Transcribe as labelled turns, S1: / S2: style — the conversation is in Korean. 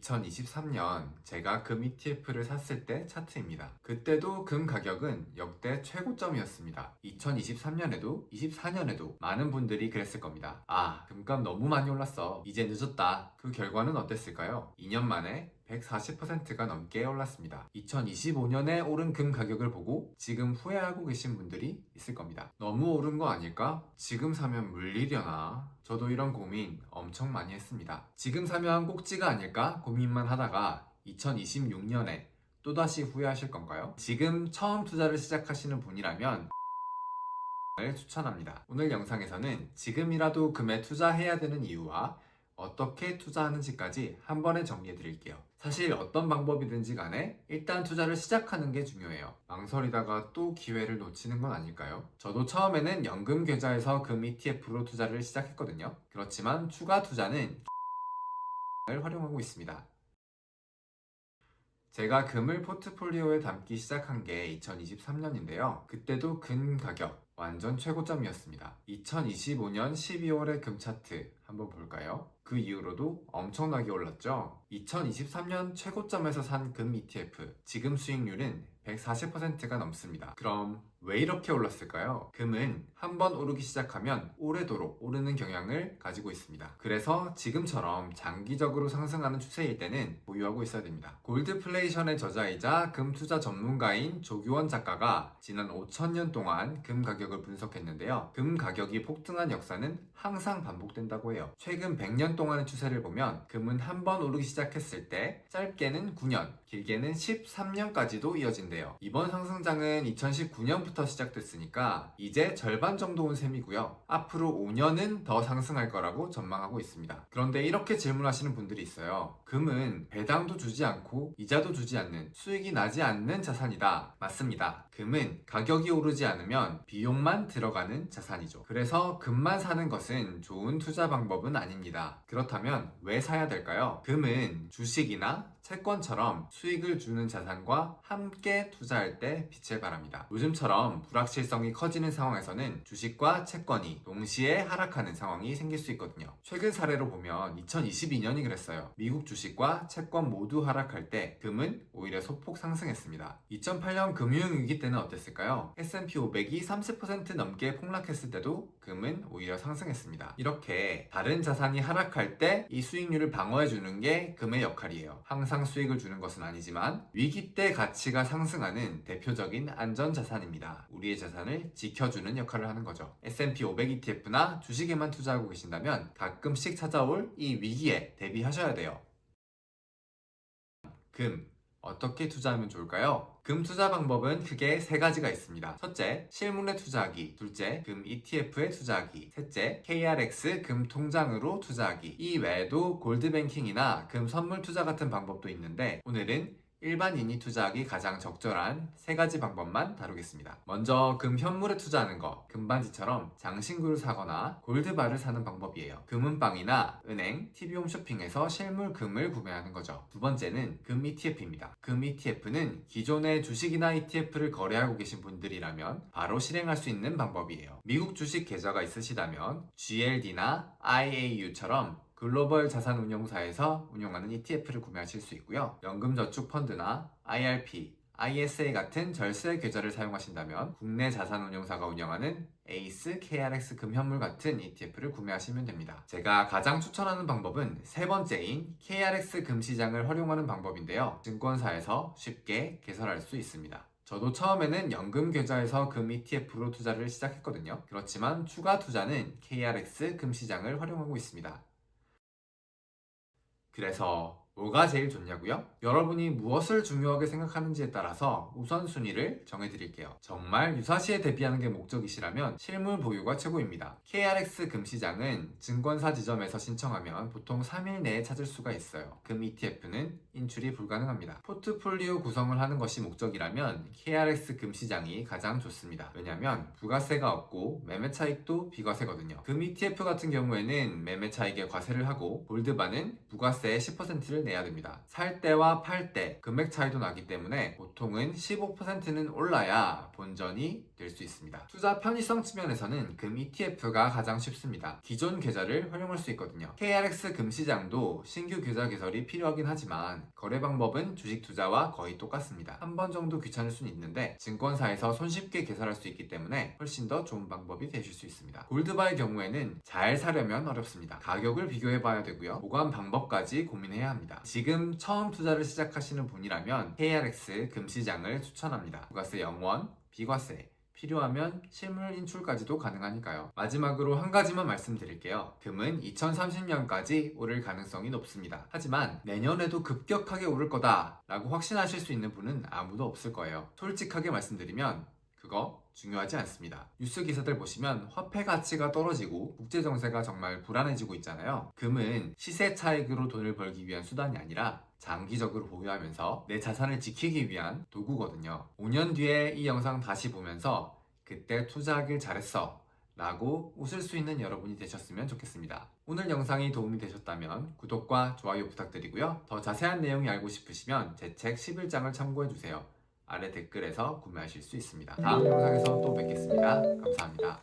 S1: 2023년 제가 금 ETF를 샀을 때 차트입니다. 그때도 금 가격은 역대 최고점이었습니다. 2023년에도 24년에도 많은 분들이 그랬을 겁니다. 아, 금값 너무 많이 올랐어. 이제 늦었다. 그 결과는 어땠을까요? 2년 만에 140%가 넘게 올랐습니다. 2025년에 오른 금 가격을 보고 지금 후회하고 계신 분들이 있을 겁니다. 너무 오른 거 아닐까? 지금 사면 물리려나? 저도 이런 고민 엄청 많이 했습니다. 지금 사면 꼭지가 아닐까? 고민만 하다가 2026년에 또다시 후회하실 건가요? 지금 처음 투자를 시작하시는 분이라면 을 추천합니다. 오늘 영상에서는 지금이라도 금에 투자해야 되는 이유와 어떻게 투자하는지까지 한 번에 정리해 드릴게요. 사실 어떤 방법이든지 간에 일단 투자를 시작하는 게 중요해요. 망설이다가 또 기회를 놓치는 건 아닐까요? 저도 처음에는 연금 계좌에서 금 ETF로 투자를 시작했거든요. 그렇지만 추가 투자는 을 활용하고 있습니다. 제가 금을 포트폴리오에 담기 시작한 게 2023년인데요. 그때도 금 가격 완전 최고점이었습니다. 2025년 12월의 금 차트 한번 볼까요? 그 이후로도 엄청나게 올랐죠? 2023년 최고점에서 산 금 ETF, 지금 수익률은 140%가 넘습니다. 그럼 왜 이렇게 올랐을까요? 금은 한번 오르기 시작하면 오래도록 오르는 경향을 가지고 있습니다. 그래서 지금처럼 장기적으로 상승하는 추세일 때는 보유하고 있어야 됩니다. 골드플레이션의 저자이자 금 투자 전문가인 조규원 작가가 지난 5,000년 동안 금 가격을 분석했는데요. 금 가격이 폭등한 역사는 항상 반복된다고 해요. 최근 100년 동안의 추세를 보면 금은 한번 오르기 시작했을 때 짧게는 9년, 길게는 13년까지도 이어진대요. 이번 상승장은 2019년부터 시작됐으니까 이제 절반 정도 온 셈이고요. 앞으로 5년은 더 상승할 거라고 전망하고 있습니다. 그런데 이렇게 질문하시는 분들이 있어요. 금은 배당도 주지 않고 이자도 주지 않는, 수익이 나지 않는 자산이다. 맞습니다. 금은 가격이 오르지 않으면 비용만 들어가는 자산이죠. 그래서 금만 사는 것은 좋은 투자 방법은 아닙니다. 그렇다면 왜 사야 될까요? 금은 주식이나 채권처럼 수익을 주는 자산과 함께 투자할 때 빛을 발합니다. 요즘처럼 불확실성이 커지는 상황에서는 주식과 채권이 동시에 하락하는 상황이 생길 수 있거든요. 최근 사례로 보면 2022년이 그랬어요. 미국 주식과 채권 모두 하락할 때 금은 오히려 소폭 상승했습니다. 2008년 금융위기 때는 어땠을까요? S&P 500이 30% 넘게 폭락했을 때도 금은 오히려 상승했습니다. 이렇게 다른 자산이 하락할 때 이 수익률을 방어해주는 게 금의 역할이에요. 항상 수익을 주는 것은 아니지만 위기 때 가치가 상승하는 대표적인 안전자산입니다. 우리의 자산을 지켜주는 역할을 하는 거죠. S&P 500 ETF나 주식에만 투자하고 계신다면 가끔씩 찾아올 이 위기에 대비하셔야 돼요. 금 어떻게 투자하면 좋을까요? 금 투자 방법은 크게 세 가지가 있습니다. 첫째, 실물에 투자하기. 둘째, 금 ETF에 투자하기. 셋째, KRX 금 통장으로 투자하기. 이 외에도 골드뱅킹이나 금 선물 투자 같은 방법도 있는데 오늘은 일반인이 투자하기 가장 적절한 세 가지 방법만 다루겠습니다. 먼저 금 현물에 투자하는 거, 금반지처럼 장신구를 사거나 골드바를 사는 방법이에요. 금은방이나 은행, TV홈쇼핑에서 실물 금을 구매하는 거죠. 두 번째는 금 ETF입니다. 금 ETF는 기존의 주식이나 ETF를 거래하고 계신 분들이라면 바로 실행할 수 있는 방법이에요. 미국 주식 계좌가 있으시다면 GLD나 IAU처럼 글로벌 자산운용사에서 운용하는 ETF를 구매하실 수 있고요. 연금저축펀드나 IRP, ISA 같은 절세 계좌를 사용하신다면 국내 자산운용사가 운영하는 에이스, KRX 금현물 같은 ETF를 구매하시면 됩니다. 제가 가장 추천하는 방법은 세 번째인 KRX 금시장을 활용하는 방법인데요. 증권사에서 쉽게 개설할 수 있습니다. 저도 처음에는 연금 계좌에서 금 ETF로 투자를 시작했거든요. 그렇지만 추가 투자는 KRX 금시장을 활용하고 있습니다. 그래서 뭐가 제일 좋냐고요? 여러분이 무엇을 중요하게 생각하는지에 따라서 우선순위를 정해드릴게요. 정말 유사시에 대비하는 게 목적이시라면 실물 보유가 최고입니다. KRX 금시장은 증권사 지점에서 신청하면 보통 3일 내에 찾을 수가 있어요. 금 ETF는 인출이 불가능합니다. 포트폴리오 구성을 하는 것이 목적이라면 KRX 금시장이 가장 좋습니다. 왜냐면 부가세가 없고 매매 차익도 비과세거든요. 금 ETF 같은 경우에는 매매 차익에 과세를 하고 골드바는 부가세의 10%를 내야 됩니다. 살 때와 팔 때 금액 차이도 나기 때문에 보통은 15%는 올라야 본전이 될 수 있습니다. 투자 편의성 측면에서는 금 ETF가 가장 쉽습니다. 기존 계좌를 활용할 수 있거든요. KRX 금시장도 신규 계좌 개설이 필요하긴 하지만 거래 방법은 주식 투자와 거의 똑같습니다. 한 번 정도 귀찮을 수는 있는데 증권사에서 손쉽게 개설할 수 있기 때문에 훨씬 더 좋은 방법이 되실 수 있습니다. 골드바의 경우에는 잘 사려면 어렵습니다. 가격을 비교해봐야 되고요. 보관 방법까지 고민해야 합니다. 지금 처음 투자를 시작하시는 분이라면 KRX 금시장을 추천합니다. 부가세 0원, 비과세, 필요하면 실물 인출까지도 가능하니까요. 마지막으로 한 가지만 말씀드릴게요. 금은 2030년까지 오를 가능성이 높습니다. 하지만 내년에도 급격하게 오를 거다 라고 확신하실 수 있는 분은 아무도 없을 거예요. 솔직하게 말씀드리면 그거 중요하지 않습니다. 뉴스 기사들 보시면 화폐 가치가 떨어지고 국제 정세가 정말 불안해지고 있잖아요. 금은 시세 차익으로 돈을 벌기 위한 수단이 아니라 장기적으로 보유하면서 내 자산을 지키기 위한 도구거든요. 5년 뒤에 이 영상 다시 보면서 그때 투자하길 잘했어 라고 웃을 수 있는 여러분이 되셨으면 좋겠습니다. 오늘 영상이 도움이 되셨다면 구독과 좋아요 부탁드리고요. 더 자세한 내용이 알고 싶으시면 제 책 11장을 참고해주세요. 아래 댓글에서 구매하실 수 있습니다. 다음 영상에서 또 뵙겠습니다. 감사합니다.